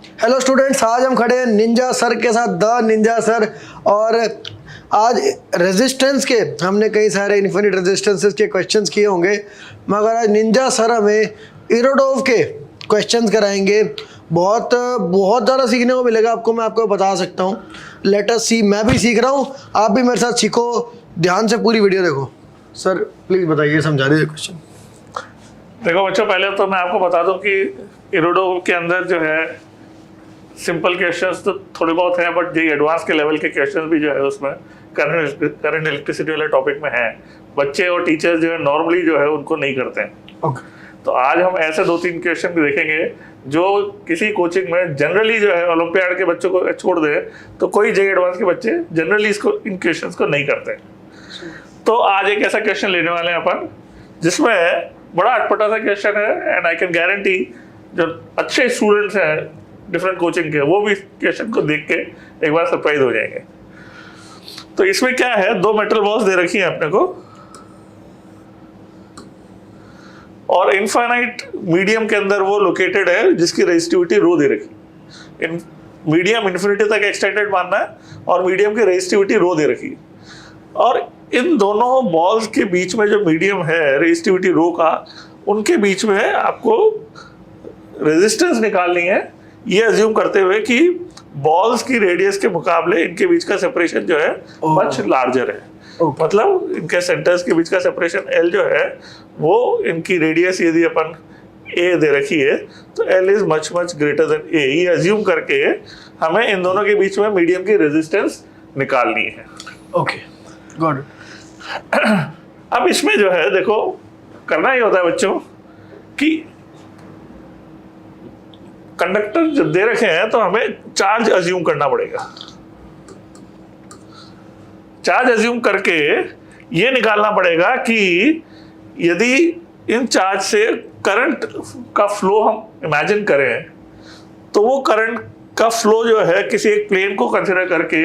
Hello students, आज हम खड़े हैं निंजा सर के साथ, द निंजा सर। और आज रेजिस्टेंस के हमने कई सारे इन्फिनिट रेजिस्टेंसेस के क्वेश्चंस किए होंगे, मगर आज निंजा सर हमें इरोडोव के क्वेश्चंस कराएंगे। बहुत बहुत ज़्यादा सीखने को मिलेगा आपको, मैं आपको बता सकता हूँ। लेट अस सी, मैं भी सीख रहा हूँ, आप भी मेरे साथ सीखो। ध्यान से पूरी वीडियो देखो। सर प्लीज़ बताइए, समझा दीजिए क्वेश्चन। देखो बच्चों, पहले तो मैं आपको बता दूं कि इरोडोव के अंदर जो है सिंपल क्वेश्चंस तो थोड़े बहुत हैं, बट जो एडवांस के लेवल के क्वेश्चंस भी जो है उसमें करंट इलेक्ट्रिसिटी वाले टॉपिक में हैं। बच्चे और टीचर्स जो है नॉर्मली जो है उनको नहीं करते हैं। तो आज हम ऐसे 2-3 क्वेश्चन भी देखेंगे जो किसी कोचिंग में जनरली जो है ओलंपियाड के बच्चों को छोड़ दे तो कोई जे एडवांस के बच्चे जनरली इन क्वेश्चंस को नहीं करते। तो आज एक ऐसा क्वेश्चन लेने वाले हैं अपन जिसमें बड़ा अटपटा सा क्वेश्चन है, एंड आई कैन गारंटी जो अच्छे स्टूडेंट्स हैं डिफरेंट कोचिंग के, वो भी क्वेश्चन को देख के एक बार सरप्राइज हो जाएंगे। तो इसमें क्या है, 2 मेटल बॉल्स दे रखी है अपने को और इनफाइनाइट मीडियम के अंदर वो लोकेटेड है जिसकी रेजिस्टिविटी रो दे रखी। इन मीडियम इन्फिनिटी तक एक्सटेंडेड मानना है और मीडियम की रेजिस्टिविटी रो दे रखी। और इन दोनों बॉल्स के बीच में जो मीडियम है रेजिस्टिविटी रो का, उनके बीच में आपको रेजिस्टेंस निकालनी है, ये अज्यूम करते हुए कि बॉल्स की रेडियस के मुकाबले इनके बीच का सेपरेशन जो है मच लार्जर है। मतलब इनके सेंटर्स के बीच का सेपरेशन L जो है वो इनकी रेडियस यदि अपन A दे रखी है तो L is much much greater than A। ये अज्यूम करके हमें इन दोनों के बीच में मीडियम की रेजिस्टेंस निकालनी है। Okay, got it. अब इसमें जो है देखो, करना ही होता है बच्चों कि कंडक्टर जब दे रखे हैं तो हमें चार्ज अज्यूम करना पड़ेगा। चार्ज अज्यूम करके ये निकालना पड़ेगा कि यदि इन चार्ज से करंट का फ्लो हम इमेजिन करें तो वो करंट का फ्लो जो है किसी एक प्लेन को कंसिडर करके,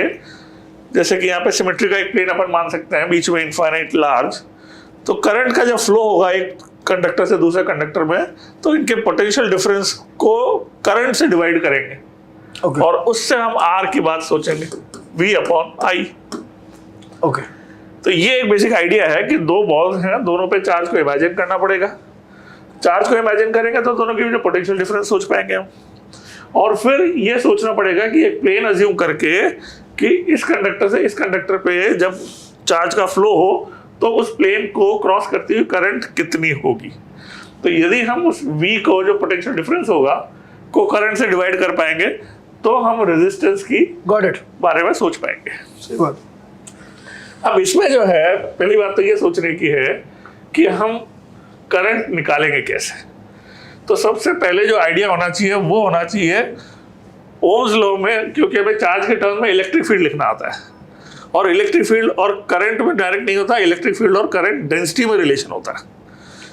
जैसे कि यहाँ पे सिमेट्री का एक प्लेन अपन मान सकते हैं, बीच में इनफाइनाइट लार्ज, तो करंट का जब फ्लो होगा एक कंडक्टर से दूसरे कंडक्टर में तो इनके पोटेंशियल डिफरेंस को करंट से डिवाइड करेंगे। और उससे हम R की बात सोचेंगे, V/I। ओके, तो ये एक बेसिक आइडिया है कि 2 बॉल्स हैं, दोनों पे चार्ज को इमेजिन करना पड़ेगा। चार्ज को इमेजिन करेंगे तो दोनों के बीच पोटेंशियल डिफरेंस सोच पाएंगे हम। और फिर ये सोचना पड़ेगा कि एक प्लेन अज्यूम करके कि इस कंडक्टर से इस कंडक्टर पे जब चार्ज का फ्लो हो तो उस प्लेन को क्रॉस करती हुई करंट कितनी होगी। तो यदि हम उस V को, जो पोटेंशियल डिफरेंस होगा, को करंट से डिवाइड कर पाएंगे तो हम रेजिस्टेंस की बारे में सोच पाएंगे। अब इसमें जो है पहली बात तो ये सोचने की है कि हम करंट निकालेंगे कैसे। तो सबसे पहले जो आइडिया होना चाहिए वो होना चाहिए ओम्स लॉ में, क्योंकि हमें चार्ज के टर्म में इलेक्ट्रिक फील्ड लिखना आता है और इलेक्ट्रिक फील्ड और करंट में डायरेक्ट नहीं होता, इलेक्ट्रिक फील्ड और करंट डेंसिटी में रिलेशन होता है।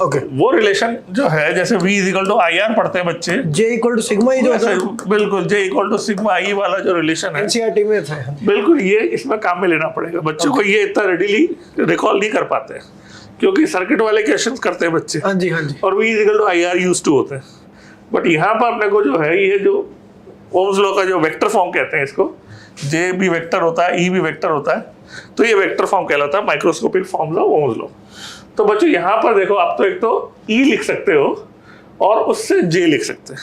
वो रिलेशन जो है, जैसे V=IR पढ़ते हैं बच्चे, J=σ ही जो होता है, बिल्कुल J=σI वाला जो रिलेशन है NCERT में था, बिल्कुल ये इसमें काम में लेना पड़ेगा। बच्चों को ये इतना रेडिली रिकॉल नहीं कर पाते हैं क्योंकि सर्किट वाले क्वेश्चंस करते हैं बच्चे। हाँ जी, हाँ जी। और V=IR यूज्ड टू होते हैं, बट यहाँ पर अपने को जो है ये जो ओम्स लॉ का जो वेक्टर फॉर्म कहते हैं, इसको J भी वेक्टर होता है, E भी वेक्टर होता है, तो ये वेक्टर फॉर्म कहलाता है, microscopic form of Ohm's law. तो बच्चों यहाँ पर देखो, आप तो एक तो E लिख सकते हो और उससे J लिख सकते हैं।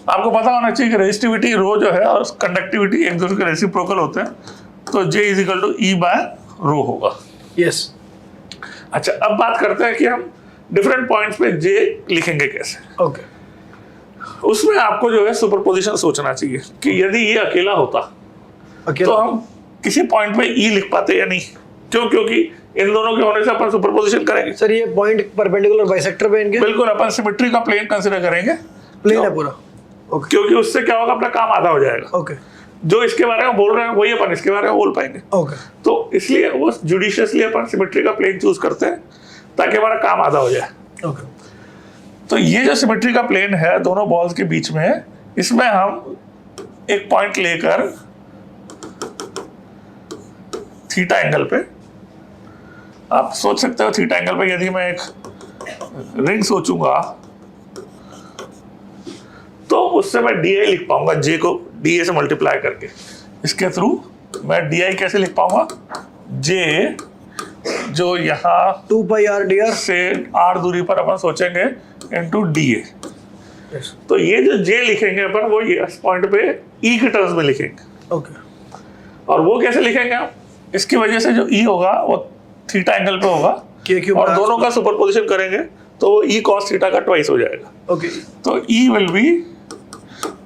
आपको पता होना चाहिए कि रेजिस्टिविटी रो जो है और कंडक्टिविटी एक दूसरे के रेसिप्रोकल होते हैं, तो J=E/ρ होगा। यस। अच्छा, अब बात करते हैं कि हम डिफरेंट पॉइंट्स पे J लिखेंगे कैसे। ओके, उसमें आपको जो है सुपरपोजिशन सोचना चाहिए कि यदि ये अकेला होता तो हम किसी पॉइंट पे E लिख पाते या नहीं। क्यों? क्योंकि इन दोनों के होने से अपन सुपरपोजिशन करेंगे। सर ये पॉइंट परपेंडिकुलर बाइसेक्टर पे इनके, बिल्कुल, अपन सिमेट्री का प्लेन कंसीडर करेंगे, प्लेन है पूरा। ओके, क्योंकि उससे क्या होगा, अपना काम आधा हो जाएगा। ओके, जो इसके बारे में बोल रहे हैं वही अपन इसके बारे में बोल पाएंगे। ओके, तो इसलिए वो जुडिशियसली अपन सिमेट्री का प्लेन चूज करते हैं ताकि हमारा काम आधा हो जाए। ओके। तो ये जो सिमेट्री का प्लेन है दोनों बॉल्स के बीच में, इसमें हम एक पॉइंट लेकर थीटा एंगल पे, आप सोच सकते हो थीटा एंगल पे यदि मैं एक रिंग सोचूंगा तो उससे मैं डी आई लिख पाऊंगा, जे को डी ए से मल्टीप्लाई करके। इसके थ्रू मैं डी आई कैसे लिख पाऊंगा, जे जो यहाँ 2 पाई आर डी आर से आर दूरी पर अपन सोचेंगे इनटू डी ए। तो ये जो जे लिखेंगे अपन वो ये इस पॉइंट पे ई के टर्म्स में लिखेंगे। ओके। और वो कैसे लिखेंगे हम, इसकी वजह से जो ई होगा वो थीटा एंगल पे होगा, K और दोनों का सुपरपोजिशन करेंगे तो वो ई कॉस थीटा का ट्वाइस हो जाएगा। ओके। तो E will be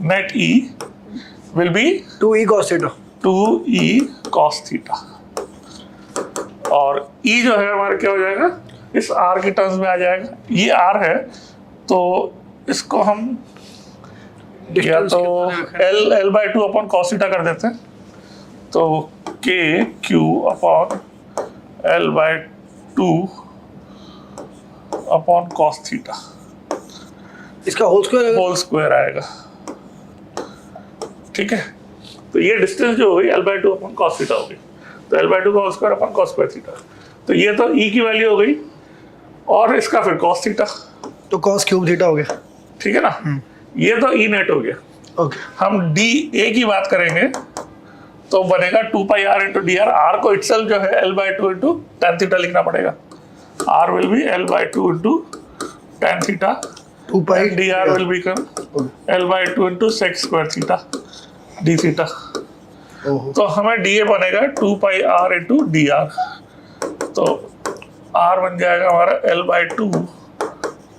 net E will be 2e cos theta 2e cos theta, और ई जो है हमारा क्या हो जाएगा, इस r के टर्म्स में आ जाएगा। ये r है तो इसको हम या तो l/2 अपॉन cos थीटा कर देते हैं, तो kq upon l/2 upon cos theta इसका होल स्क्वायर आएगा। ठीक है, तो ये डिस्टेंस जो होगी l/2 अपॉन cos थीटा होगी, तो l/2 का whole square upon cos square theta. तो ये तो e की वैल्यू हो गई, और इसका फिर cos थीटा, तो cos क्यूब थीटा हो गया। ठीक है ना। ये तो e नेट हो गया। ओके। हम डी ए की बात करेंगे तो बनेगा 2 pi R into D R. R को इटसेल्फ जो है l/2 इंटू tan थीटा लिखना पड़ेगा। R will be l/2 into tan theta, 2 pi D R will be l/2 into sec square theta D theta. ओहो। तो हमें डी ए बनेगा 2 pi R into D R, तो R बन जाएगा हमारा l/2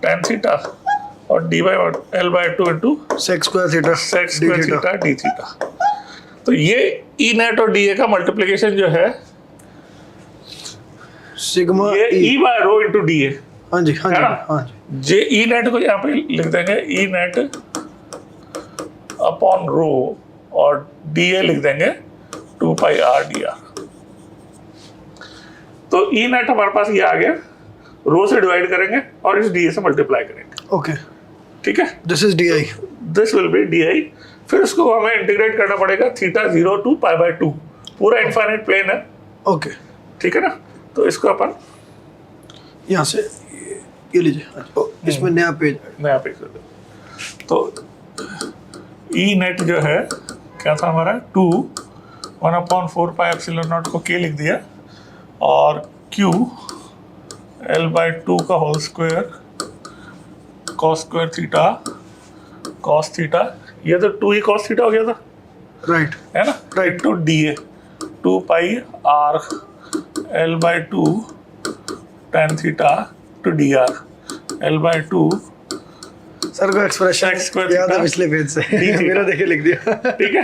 tan थीटा और D by l/2 into sec square theta sec square theta D theta. तो ये ई नेट और डी ए का मल्टीप्लिकेशन जो है सिग्मा ये e। E by rho into D A. हाँ जी हाँ है जी ना? हाँ जी। जे ई नेट को यहाँ पे लिख देंगे ई नेट अपॉन रो, और डी ए लिख देंगे 2 पाई आर डी आर। तो ई नेट हमारे पास ये आ गया, रो से डिवाइड करेंगे और इस डी ए से मल्टीप्लाई करेंगे। ओके। ठीक है, this is D I. This will be D I. फिर उसको हमें इंटीग्रेट करना पड़ेगा थीटा 0 टू π/2, पूरा इनफाइनाइट प्लेन है। ओके। ठीक है ना, तो इसको अपन यहाँ से ये लीजिए, इसमें नया पेज। नया पेज कर दे। तो ई नेट जो है क्या था हमारा 2 1/4 पाई एप्सिलॉन नॉट को k लिख दिया, और q l/2 का whole square cos square theta cos theta, ये तो 2e cos थीटा हो गया था, राइट। है ना, Right. Two D A 2 pi R l/2 tan theta two D R l/2 sir को एक्सप्रेशन Sec square याद है theta पिछले पेज से theta। मेरा देखे लिख दिया। ठीक है,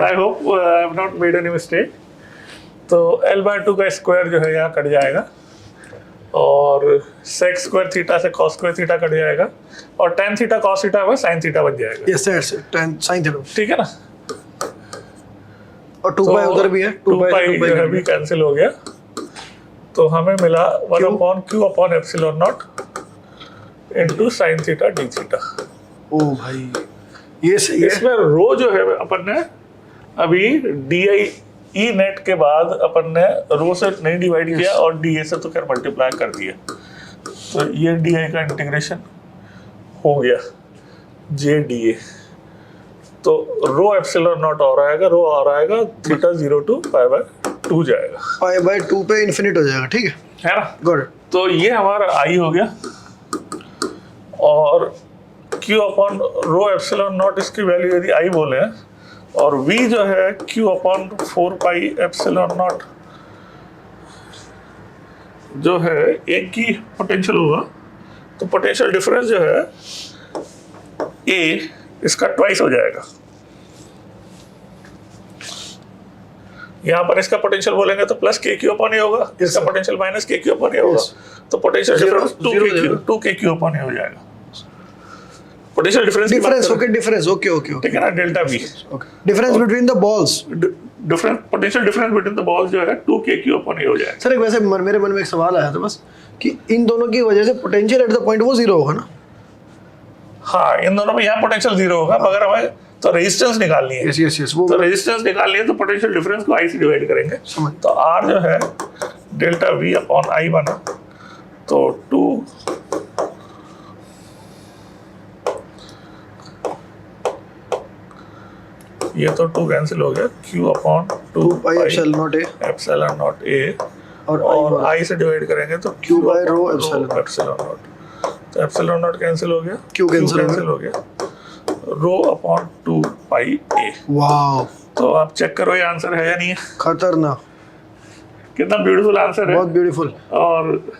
I hope I have not made any mistake. तो l/2 का स्क्वायर जो है यहाँ कट जाएगा, और sec स्क्वायर थीटा से cos स्क्वायर थीटा कट जाएगा, और tan थीटा cos थीटा में sin थीटा बन जाएगा। Yes sir, tan sin theta. ठीक है ना, और 2 पाई उधर भी है, 2 पाई जो है भी कैंसिल हो गया, तो हमें मिला 1/q upon epsilon naught into sin theta D theta. ओ भाई ये सही है। इसमें रो जो है अपन ने अभी डी आई ई नेट के बाद अपन ने रो से नहीं डिवाइड किया, और डी ए से तो खैर मल्टीप्लाई कर दिया। तो ये डी आई का इंटीग्रेशन हो गया जे डी ए। तो रो एप्सिलॉन नॉट और आएगा, रो और आएगा थीटा 0 टू π/2 जाएगा, π/2 पे इन्फिनिट हो जाएगा। ठीक है, है ना। गुड। तो ये हमारा आई हो गया, और q upon rho epsilon not इसकी वैल्यू यदि आई बोले हैं, और v जो है q upon 4 pi epsilon not जो है एक की पोटेंशियल होगा, तो पोटेंशियल डिफरेंस जो है a इसका ट्वाइस हो जाएगा। यहाँ पर इसका पोटेंशियल बोलेंगे तो प्लस के क्यू अपॉन ए होगा, इसका पोटेंशियल माइनस के क्यू अपॉन ए होगा, तो पोटेंशियल डिफरेंस 2 के अपॉन ए हो जाएगा। Potential difference okay, difference okay okay okay, ठीक है ना, delta we. Okay, difference between the balls. Difference potential difference between the balls जो है 2 के क्यू अपॉन ए हो जाएगा। सर एक वैसे मेरे मन में एक सवाल आया था बस, कि इन दोनों की वजह से पोटेंशियल एट द पॉइंट वो 0 होगा ना। हाँ, इन दोनों में यहाँ पोटेंशियल 0 होगा, मगर हमें तो रेजिस्टेंस निकालनी है। यस यस यस, वो तो रेजिस्टेंस निकालनी है, तो पोटेंशियल डिफरेंस को आई से डिवाइड करेंगे। समझ। तो आर जो है डेल्टा वी अपॉन आई बना, तो 2 ये तो 2 कैंसिल हो गया, q upon 2 pi epsilon not A epsilon not a, और I से डिवाइड करेंगे तो Q by rho epsilon not, तो एप्सिलॉन नॉट कैंसिल हो गया, Q कैंसिल हो गया, रो अपॉन 2 पाई ए। वाओ, तो आप चेक करो ये आंसर है या नहीं है। खतरनाक, कितना ब्यूटीफुल आंसर है। बहुत ब्यूटीफुल। और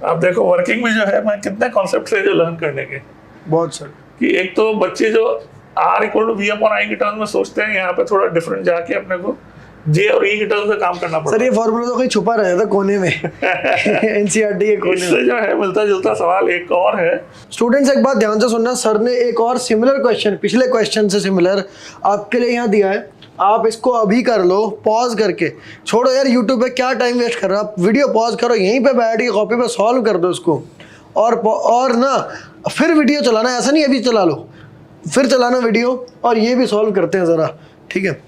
आप देखो वर्किंग में जो है मैं कितने कॉन्सेप्ट है जो लर्न करने के, बहुत सर। कि एक तो बच्चे जो R equal to V upon I की टर्म में सोचते हैं, यहाँ पे थोड़ा डिफरेंट जाके अपने को J और E की टर्म में काम करना पड़ता है। सर ये फॉर्मूला तो कहीं छुपा रहा था कोने में एनसीईआरटी के कोने में। इससे जो है मिलता जुलता सवाल एक और है। स्टूडेंट्स एक बात ध्यान से सुनना, सर ने एक और सिमिलर क्वेश्चन, पिछले क्वेश्चन से सिमिलर आपके लिए यहाँ दिया है। आप इसको अभी कर लो पॉज करके, छोड़ो यार यूट्यूब पे क्या टाइम वेस्ट कर रहे हो आप, वीडियो पॉज करो, यहीं पे बैठ के कॉपी पे सॉल्व कर दो इसको, और ना फिर वीडियो चलाना, ऐसा नहीं अभी चला लो, फिर चलाना वीडियो और ये भी सॉल्व करते हैं ज़रा, ठीक है।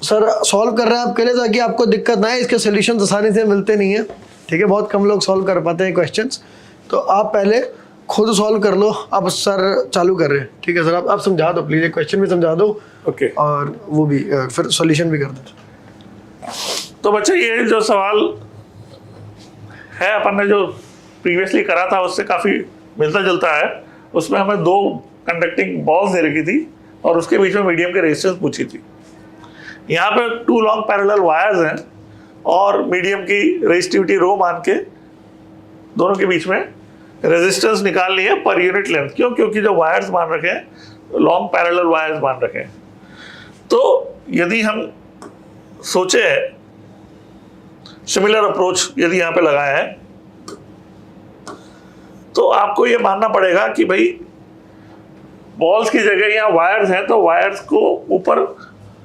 सर सॉल्व कर रहे हैं आपके लिए ताकि आपको दिक्कत ना आए, इसके सोल्यूशन आसानी से मिलते नहीं हैं, ठीक है, बहुत कम लोग सॉल्व कर पाते हैं क्वेश्चंस, तो आप पहले खुद सॉल्व कर लो। अब सर चालू कर रहे हैं, ठीक है सर, आप समझा दो प्लीज़, क्वेश्चन भी समझा दो, ओके, और वो भी फिर सॉल्यूशन भी कर दो। तो बच्चे ये जो सवाल है अपन ने जो प्रीवियसली करा था उससे काफ़ी मिलता जुलता है। उसमें हमें 2 कंडक्टिंग बॉल्स दे रखी थी और उसके बीच में मीडियम के रेजिस्टेंस पूछी थी। यहाँ पे 2 लॉन्ग पैरेलल वायर्स हैं और मीडियम की रेजिस्टिविटी रो मान के दोनों के बीच में रेजिस्टेंस निकालनी है पर यूनिट लेंथ। क्यों? क्योंकि जो वायर्स मान रखे हैं लॉन्ग पैरेलल वायर्स मान रखे हैं। तो यदि हम सोचे सिमिलर अप्रोच यदि यहाँ पे लगाया है तो आपको ये मानना पड़ेगा कि भाई बॉल्स की जगह यहाँ वायर्स हैं, तो वायर्स को ऊपर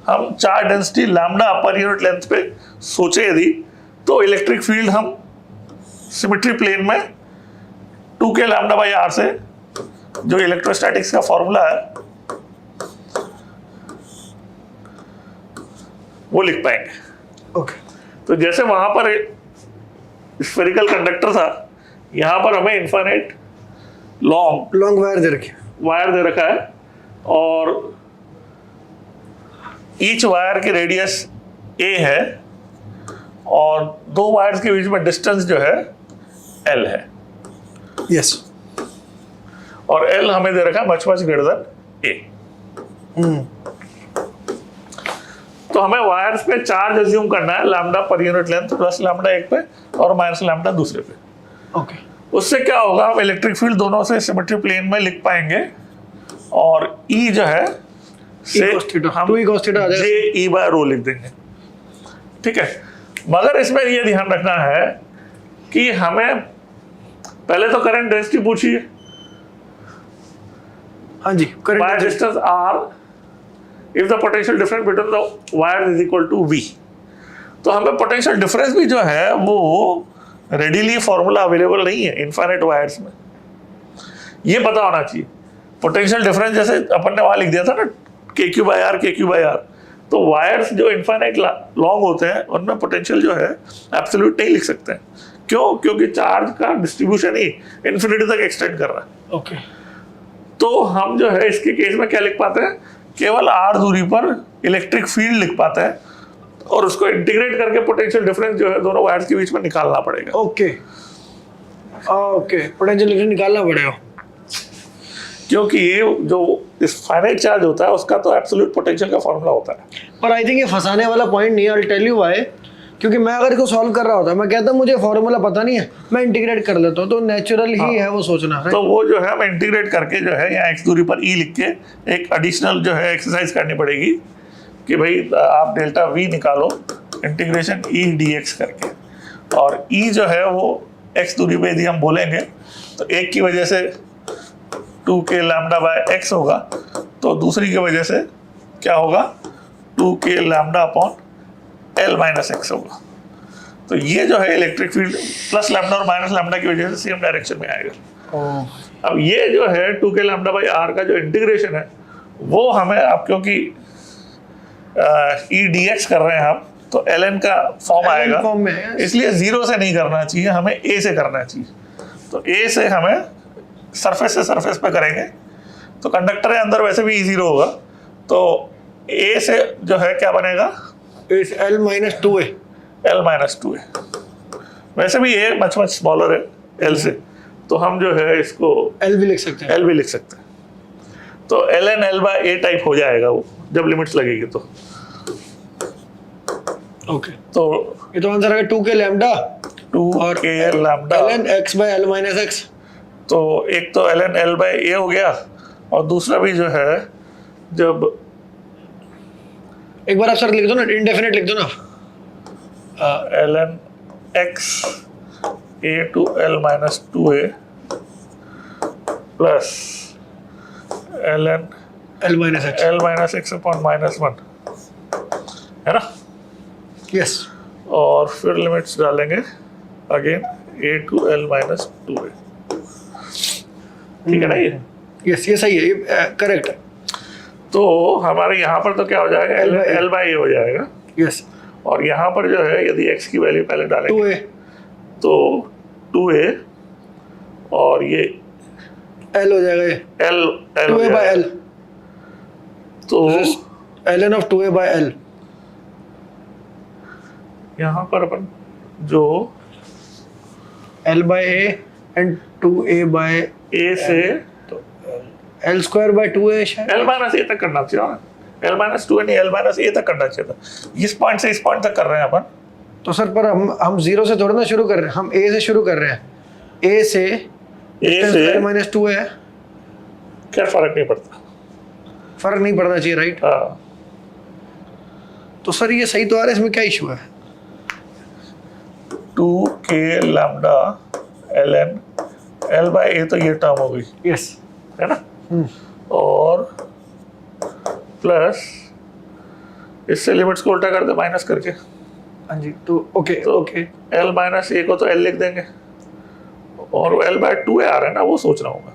हम charge density lambda per unit length पे सोचे यदि, तो इलेक्ट्रिक फील्ड हम सिमेट्री प्लेन में 2k लैम्डा बाई r से जो इलेक्ट्रोस्टैटिक्स का फॉर्मूला है वो लिख पाएंगे। ओके, तो जैसे वहां पर स्फेरिकल कंडक्टर था, यहाँ पर हमें इनफाइनाइट लॉन्ग वायर दे रखी, वायर दे रखा है और ईच वायर की रेडियस a है और 2 वायर्स के बीच में डिस्टेंस जो है l है। यस, और l हमें दे रखा है मच ग्रेटर देन a। तो हमें वायर्स पे चार्ज अज्यूम करना है lambda per unit length plus lambda एक पे और माइनस लैम्डा दूसरे पे। ओके, उससे क्या होगा, हम इलेक्ट्रिक फील्ड दोनों से सिमेट्री प्लेन में लिख पाएंगे और E जो है से हम J E बाय रो लिख देंगे, ठीक है। मगर इसमें ये ध्यान रखना है कि हमें पहले तो करंट डेंसिटी पूछी है, हाँ जी, by distance R if the potential difference between the wires is equal to V। तो हमें पोटेंशियल डिफरेंस भी जो है वो रेडीली फॉर्मूला अवेलेबल नहीं है इनफाइनाइट वायर्स में, ये पता होना चाहिए। पोटेंशियल डिफरेंस जैसे अपन ने वहां लिख दिया था ना KQ बाय R, तो वायर्स जो इनफाइनाइट लॉन्ग होते हैं उनमें पोटेंशियल जो है एब्सोल्यूट नहीं लिख सकते हैं। क्यों? क्योंकि चार्ज का डिस्ट्रीब्यूशन ही इन्फिनिटी तक एक्सटेंड कर रहा है। ओके, तो हम जो है इसके केस में क्या लिख पाते हैं, केवल r दूरी पर इलेक्ट्रिक फील्ड लिख पाते हैं और उसको इंटीग्रेट करके पोटेंशियल डिफरेंस जो है दोनों वायर्स के बीच में निकालना पड़ेगा। ओके, पोटेंशियल डिफरेंस निकालना पड़ेगा, क्योंकि ये जो इस फाइनाइट चार्ज होता है उसका तो एब्सोल्यूट पोटेंशियल का फॉर्मूला होता है। पर आई थिंक ये फंसाने वाला पॉइंट नहीं है, आई टेल यू व्हाई। क्योंकि मैं अगर इसको सॉल्व कर रहा होता, मैं कहता मुझे फॉर्मूला पता नहीं है, मैं इंटीग्रेट कर लेता हूँ, तो नेचुरल ही है वो सोचना। तो वो जो है हम इंटीग्रेट करके जो है यहाँ x दूरी पर E लिख के एक एडिशनल जो है एक्सरसाइज करनी पड़ेगी कि भाई आप डेल्टा V निकालो इंटीग्रेशन E dx करके, और E जो है वो x दूरी पे यदि हम बोलेंगे तो एक की वजह से 2k लैम्डा बाय x होगा, तो दूसरी की वजह से क्या होगा 2k lambda upon L minus x होगा। तो ये जो है इलेक्ट्रिक फील्ड प्लस लैम्डा और माइनस लैम्डा की वजह से सेम डायरेक्शन में आएगा। अब ये जो है 2k लैम्डा बाई r का जो इंटीग्रेशन है वो हमें, अब क्योंकि E dx कर रहे हैं हम, तो ln का फॉर्म आएगा, इसलिए 0 से नहीं करना चाहिए, हमें a से करना चाहिए। तो a से हमें सरफेस से सरफेस पे करेंगे, तो कंडक्टर के अंदर वैसे भी E0 होगा, तो ए से जो है क्या बनेगा, it's L minus 2A। L minus 2A। वैसे भी ए मच मच स्मॉलर है L से, तो हम जो है इसको L भी लिख सकते हैं। L भी लिख सकते हैं। तो ln L by A type हो जाएगा वो जब लिमिट्स लगेगी तो। ओके, तो ये तो आंसर है 2K lambda 2K lambda, ln x by L minus x। तो एक तो ln L बाय A हो गया, और दूसरा भी जो है जब एक बार आप सर लिख दो ना, इंडेफिनेट लिख दो ना। ln x A to L minus 2A plus ln L minus x। L minus x upon minus 1, है ना। यस, और फिर लिमिट्स डालेंगे again A to L minus 2A, ठीक है ना ये। यस ये सही है, ये करेक्ट है। तो हमारे यहाँ पर तो क्या हो जाएगा, L बाई A हो जाएगा। यस, और यहाँ पर जो है यदि x की वैल्यू पहले डालेंगे 2A तो 2A, और ये L हो जाएगा, ये L 2A बाय L, तो ln of 2A by L। यहाँ पर अपन जो L by A and 2A by A से L स्क्वायर बाय 2A शायद। L माइनस A तक करना चाहिए, L माइनस 2A नहीं, L माइनस A तक करना चाहिए था। इस पॉइंट से इस पॉइंट तक कर रहे हैं अपन। तो सर पर हम 0 से थोड़ा ना शुरू कर रहे हैं, हम A से शुरू कर रहे हैं। A से L माइनस 2A है, क्या फर्क नहीं पड़ता, फर्क नहीं पड़ना चाहिए, राइट। हाँ। तो सर ये सही तो आ रहा है, इसमें क्या इशू है? 2K lambda ln L by A तो ये टर्म हो गई, यस, है ना। और प्लस इससे लिमिट्स को उल्टा कर दे माइनस करके, हाँ जी। तो ओके तो ओके, L माइनस A को तो L लिख देंगे, और L बाय 2A आ रहा है ना, वो सोच रहा हूँ मैं।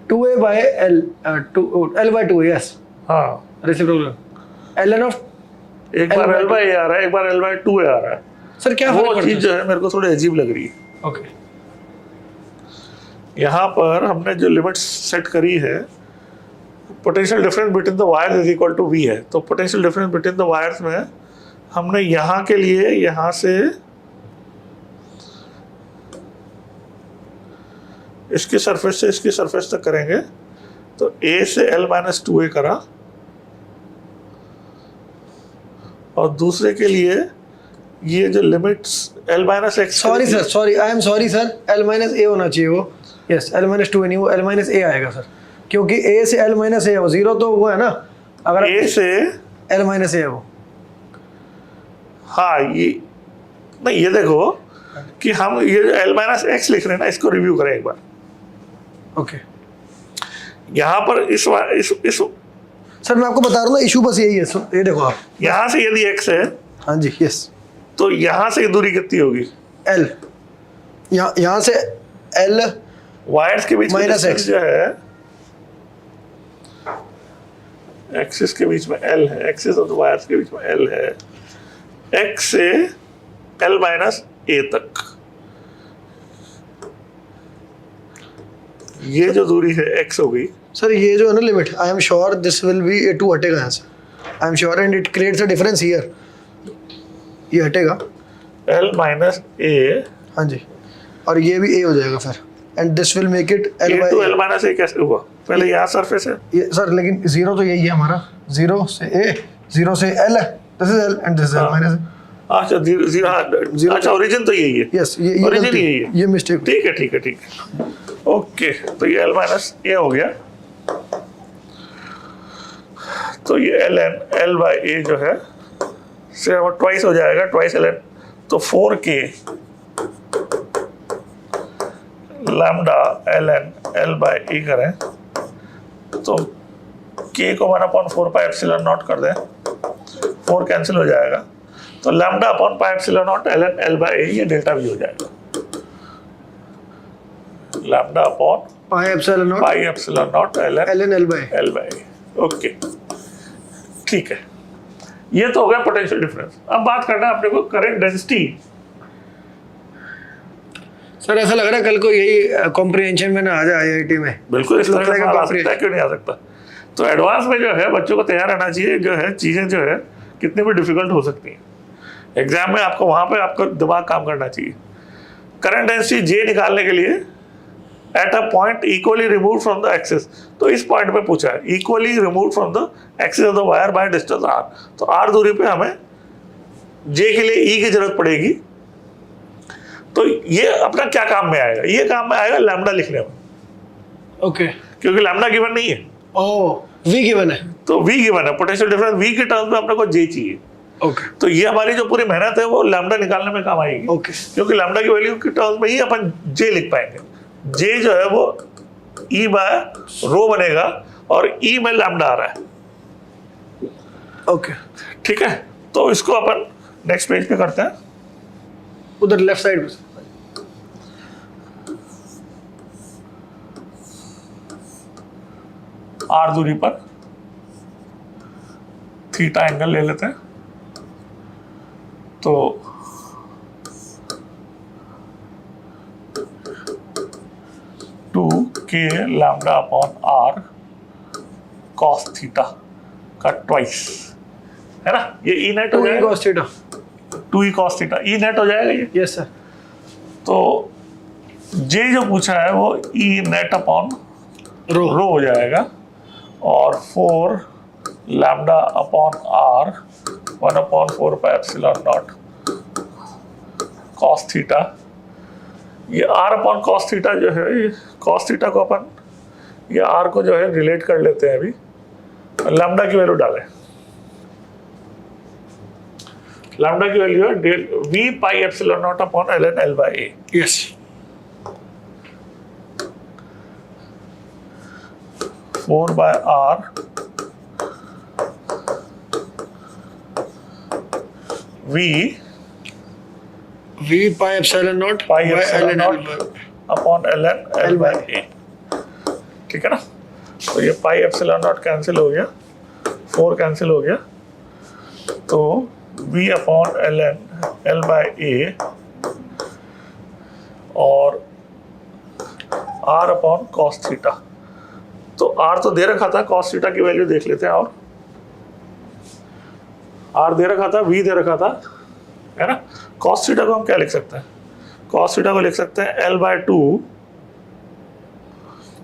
2A by L, L by 2A, yes, हाँ, रेसिप्रोकल ln ऑफ। एक बार L बाय A आ रहा है, एक बार L बाय 2A आ रहा है। सर क्या वो फर्क चीज पड़ता जो है मेरे को थोड़ी अजीब लग रही है। है? ओके, यहाँ पर हमने जो लिमिट्स सेट करी है, potential difference between the wires is equal to V है, तो potential difference between the wires में हमने यहाँ के लिए यहाँ से इसकी सरफेस से इसकी सरफेस तक करेंगे, तो A से L माइनस 2A करा, और दूसरे के लिए ये जो limits L minus x, sorry sir, sorry, I am sorry sir, L minus A होना चाहिए वो। यस, L माइनस 2A नहीं, वो L माइनस A आएगा सर, क्योंकि A से L माइनस A है वो, 0 तो वो है ना, अगर A से L माइनस A है वो। हाँ, ये नहीं, ये देखो कि हम ये L माइनस x लिख रहे हैं ना, इसको रिव्यू करें एक बार। ओके यहाँ पर इस सर, मैं आपको बता रहा हूँ ना, इशू बस यही है। ये देखो आप, यहाँ से यदि x है हाँ जी, यस, तो यहाँ से दूरी कितनी होगी, L, यहाँ से L वायर्स के बीच में माइनस distance x जो है, एक्सिस के बीच में L है, एक्सिस ऑफ द वायर्स के बीच में L है, x से L माइनस A तक ये जो दूरी है x हो गई। सर। ये जो है ना limit, I am sure this will be, ये 2 हटेगा यहाँ से, I am sure, and it creates a difference here, ये हटेगा L माइनस A, हाँ जी, और ये भी A हो जाएगा फिर, and this will make it L A by to L minus A कैसे हुआ, पहले यहाँ सरफेस है, ये सर, लेकिन 0 तो यही है हमारा, 0 से A, 0 से L है, this is L and this is L minus. अच्छा जीरो, अच्छा ओरिजिन तो यही है, यस, ये ओरिजिन गलती- यही है, ये मिस्टेक। ठीक है ठीक है ठीक है, ओके। तो ये L माइनस A हो गया, तो ये L बाय A जो है से ट्वाइस हो जाएगा, ट्वाइस Ln, तो 4K lambda Ln L by A करें तो K को 1/4 पाई एप्सिलॉन नॉट कर दें, 4 कैंसिल हो जाएगा, तो lambda upon pi epsilon naught Ln L by A, ये डेल्टा V हो जाएगा, lambda upon pi epsilon naught pi epsilon naught ln L by. L by A, okay ठीक है। ये तो हो गया पोटेंशियल डिफरेंस। अब बात करना है अपने को करंट डेंसिटी। सर ऐसा लग रहा है कल को यही कॉम्प्रिहेंशन में ना आ जाए IIT में। बिल्कुल इस तरह लगता है का कि सवाल आ बाप रे। सकता है, क्यों नहीं आ सकता। तो एडवांस में जो है बच्चों को तैयार रहना चाहिए, जो है चीज़ें जो है कितनी भी डिफिकल्ट हो सकती हैं, एग्जाम में आपको वहाँ पे आपका दिमाग काम करना चाहिए। करंट डेंसिटी जे निकालने के लिए at a point equally remove from the axis, तो इस पॉइंट पे पूछा है equally remove from the axis of the wire by distance R, तो आर दूरी पे हमें जे के लिए ई की जरूरत पड़ेगी। तो ये अपना क्या काम में आएगा, ये काम में आएगा लैम्डा लिखने में, ओके, क्योंकि लैम्डा गिवन नहीं है, ओ वी गिवन है, तो वी गिवन है, पोटेंशियल डिफरेंस वी के टर्म्स में अपने को जे चाहिए। ओके तो ये हमारी जो पूरी मेहनत है वो लैम्डा निकालने में काम आएगी, ओके, क्योंकि लैम्डा की वैल्यू के टर्म्स में ही अपन जे लिख पाएंगे। जे जो है वो ई बाय रो बनेगा और ई में लैम्डा आ रहा है, ओके, ठीक है। तो इसको अपन नेक्स्ट पेज पे करते हैं, उधर लेफ्ट साइड पे। आर दूरी पर थीटा एंगल ले लेते हैं, तो टू के lambda upon R cos theta का ट्वाइस है ना, ये ई नेट हो जाएगा, cos theta, 2e cos theta, E net हो जाएगा ये। Yes sir. तो जे जो पूछा है वो ई नेट अपॉन रो रो हो जाएगा, और 4 lambda upon R 1/4 pi epsilon naught cos theta. ये आर अपॉन कॉस थीटा जो है, ये कॉस थीटा को अपन ये आर को जो है रिलेट कर लेते हैं अभी, लैम्डा की वैल्यू डालें, लैम्डा की वैल्यू है del V pi epsilon naught upon L N L by A. Yes, 4 by r V pi epsilon naught pi by epsilon ln naught upon L N L by A, ठीक है ना। तो ये पाई epsilon not cancel हो गया, 4 cancel हो गया, तो v upon L N L by A और r अपॉन कॉस थीटा। तो r तो दे रखा था, कॉस थीटा की वैल्यू देख लेते हैं, और r दे रखा था, v दे रखा था, है ना। कॉस थीटा को हम क्या लिख सकते हैं, कॉस थीटा को लिख सकते हैं l by 2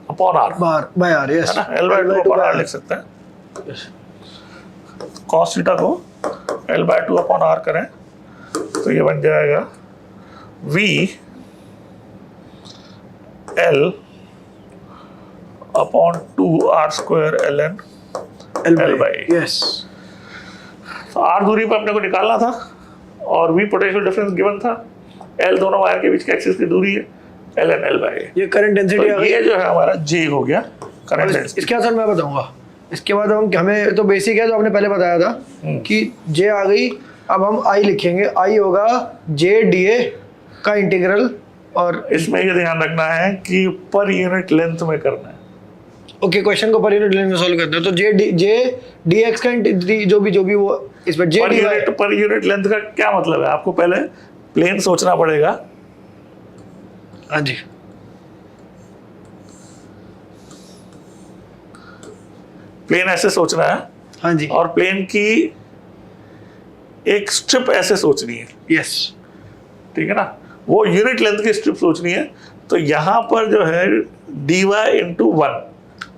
upon r, by R, yes, है ना, l बाय 2 अपॉन r लिख सकते हैं। यस, कॉस थीटा को l बाय 2 अपॉन r करें तो ये बन जाएगा v l upon 2r square L N L by. Yes, तो r दूरी पर अपने को निकालना था, और v पोटेंशियल डिफरेंस गिवन था, l दोनों वायर के बीच के एक्सिस की दूरी है, एल एन एल बाई। ये करंट डेंसिटी आ तो गई। ये जो है हमारा j हो गया करंट डेंसिटी। इसके बाद सर मैं बताऊंगा, इसके बाद हम हमें तो बेसिक है जो आपने पहले बताया था कि जे आ गई, अब हम आई लिखेंगे, आई होगा जे डी ए का इंटीग्रल, और इसमें ये ध्यान रखना है कि पर यूनिट लेंथ में करना है। ओके, क्वेश्चन को पर यूनिट लेंथ में सॉल्व करते हैं, तो जे डी एक्स का जो भी वो इस पर जे पर यूनिट लेंथ का क्या मतलब है, आपको पहले प्लेन सोचना पड़ेगा। हाँ जी, प्लेन ऐसे सोचना है, हाँ जी, और प्लेन की एक स्ट्रिप ऐसे सोचनी है, यस, ठीक है ना, वो यूनिट लेंथ की स्ट्रिप सोचनी है। तो यहाँ पर जो है dy इंटू 1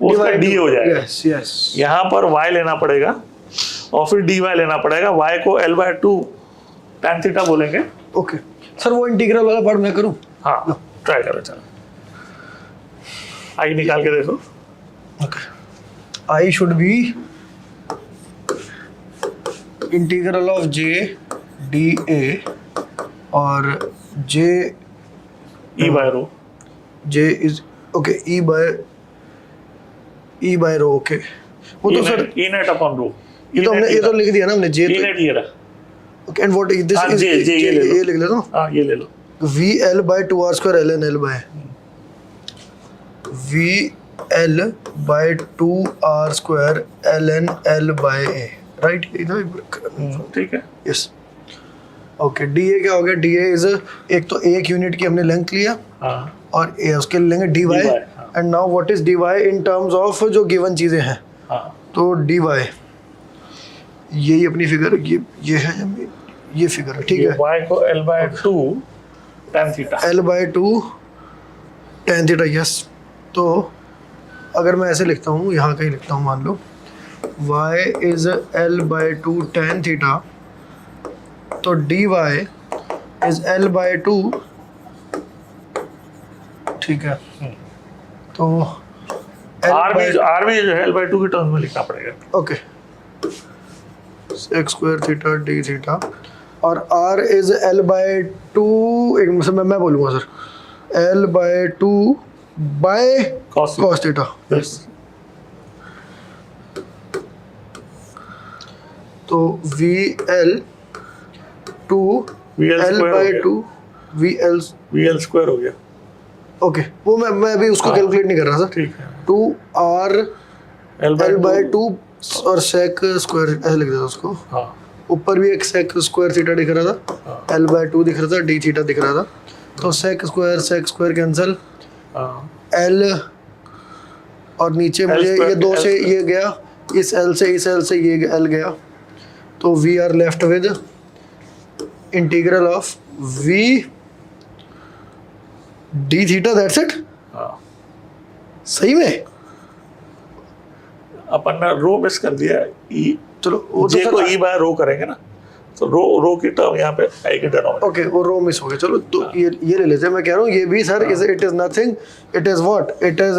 वो उसका d हो जाएगा, यस यस, यहाँ पर y लेना पड़ेगा और फिर dy लेना पड़ेगा, y को l बाय 2 tan थीटा बोलेंगे। ओके सर, वो इंटीग्रल वाला पार्ट मैं करूँ? हाँ, ट्राई करो, चलो आई निकाल के देखो। Okay, I should be integral of J D A और J E by rho, J is okay, E by rho, okay. वो तो sir E net upon rho, ये तो लिख दिया ना हमने, जे ई नेट ये रहा, ओके, एंड व्हाट दिस हाँ, इज ये लिख लेता हूं, हाँ ये ले लो, V L by 2r square L N L by V L by 2r square L N L by A, right, ठीक है। Yes, okay. डी ए क्या हो गया, डी ए इज एक तो एक यूनिट की हमने लेंथ लिया, हाँ, और ए उसके लेंगे D Y, and now what is D Y in terms of जो गिवन चीजें हैं, हाँ, तो डी वाई यही अपनी फिगर, ये है, ये फिगर है, ठीक है। y को L/2 tan theta, L/2 tan theta, yes. तो अगर मैं ऐसे लिखता हूँ, यहाँ कहीं लिखता हूँ, मान लो y is L/2 tan theta, तो dy इज L/2, ठीक है। तो r भी जो है L/2 के टर्म में लिखना पड़ेगा। Okay, sec square theta D theta, और r इज L/2, एक मिनट मैं बोलूँगा sir, L/2 by cos theta, yes. तो VL/2 L/2 VL स्क्वायर हो गया, ओके। वो मैं अभी उसको कैलकुलेट नहीं कर रहा सर, ठीक है। 2r L/2 और sec स्क्वायर ऐसे लिख देता उसको। हाँ, ऊपर भी एक sec स्क्वायर थीटा दिख रहा था, L/2 दिख रहा था, d थीटा दिख रहा था, तो sec स्क्वायर कैंसिल, हाँ, L और नीचे मुझे square ये दो L से square। ये गया, इस L से ये L गया, तो we are left with integral of v d theta, that's it. हाँ। सही में अपन ने रो मिस कर दिया, ई, चलो वो जे को तो ई बाय रो करेंगे ना, तो रो की टर्म यहाँ पे आएगी डिनोमिनेटर। ओके, वो रो मिस हो गया, चलो तो ये ले लेते हैं। मैं कह रहा हूँ ये भी sir it is nothing, it is what, it is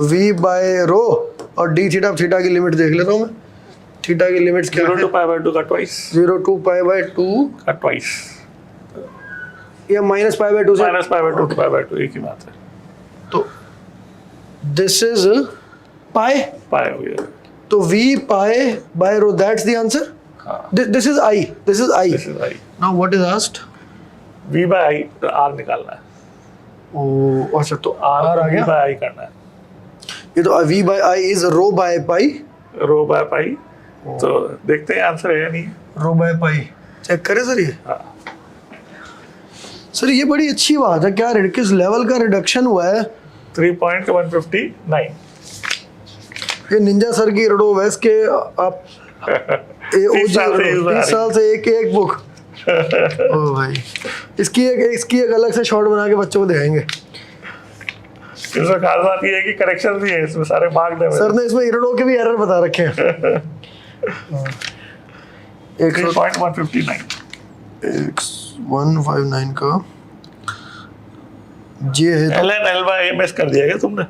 v by rho, और d थीटा, थीटा की लिमिट देख लेता हूँ मैं, थीटा की लिमिट्स क्या 0 है, to π/2 का ट्वाइस, 0 to π/2 का ट्वाइस, या -π/2 से -π/2 to π/2 एक ही बात है। तो दिस इज पाई, पाई हो गया, तो v pi by rho, that's the answer. हाँ, this is i, this is i। This is I. Now what is asked? v/i r निकालना है, ओ अच्छा, तो r r आ गया, v/i करना है, ये तो v बाय i is rho by pi, rho by pi. तो देखते हैं आंसर है या नहीं। रो बाय पाई चेक करें सर ये। हाँ, सर ये बड़ी अच्छी बात है, क्या किस लेवल का रिडक्शन हुआ है। 3.159। ये निंजा सर की रडोवेस के आप 30 साल से use आ रही। 30 साल से एक बुक ओ भाई, इसकी एक अलग से शॉर्ट बना के बच्चों को दिखाएंगे। इसमें खास बात ये है कि करेक्शन भी है, इसमें सारे मार्क दे सर ने इसमें इरडो के भी एरर बता रखे हैं। 3.159। 159 का ये है, ln L/a मिस कर दिया क्या तुमने?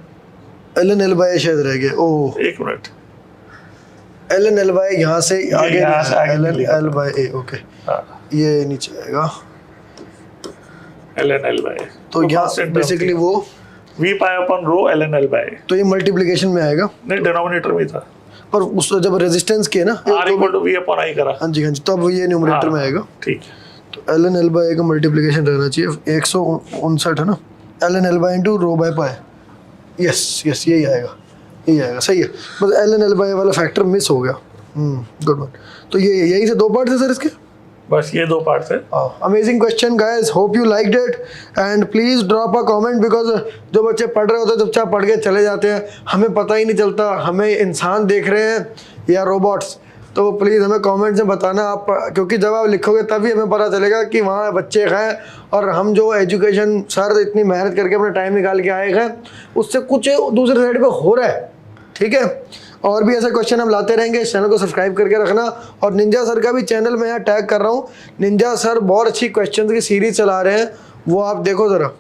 ln L/a शायद रह गया। ओ एक मिनट, ln L/a यहाँ से आगे यहाँ से आगे ln लिया। L/a, ओके, हाँ, ये नीचे आएगा। ln L/a तो यहाँ बेसिकली वो v pi upon rho ln L/a, तो ये मल्टीप्लिकेशन में आएगा, नहीं डिनोमिनेटर में था, पर उस जब रेजिस्टेंस के ना r equal to v upon i करा। हाँ जी, तब ये न्यूमरेटर में आएगा। ठीक है, तो ln L/a का मल्टीप्लिकेशन रहना चाहिए 159 है ना, ln L/a into rho by pi, yes यही आएगा, सही है। बस ln L/a वाला फैक्टर मिस हो गया। Good one. तो ये यही से दो पार्ट थे सर इसके। बस ये दो पार्ट थे। Amazing question guys, hope you liked it and please drop a comment, because जो बच्चे पढ़ रहे होते हैं चुपचाप पढ़ के चले जाते हैं, हमें पता ही नहीं चलता हमें इंसान देख रहे हैं या रोबोट्स। तो प्लीज़ हमें कमेंट्स में बताना आप, क्योंकि जब आप लिखोगे तभी हमें पता चलेगा कि वहाँ बच्चे हैं, और हम जो एजुकेशन सर इतनी मेहनत करके अपना टाइम निकाल के आए हैं उससे कुछ दूसरे साइड पे हो रहा है। ठीक है, और भी ऐसे क्वेश्चन हम लाते रहेंगे। इस चैनल को सब्सक्राइब करके रखना, और निंजा सर का भी चैनल मैं यहाँ टैग कर रहा हूँ। निंजा सर बहुत अच्छी क्वेश्चन की सीरीज चला रहे हैं, वो आप देखो ज़रा।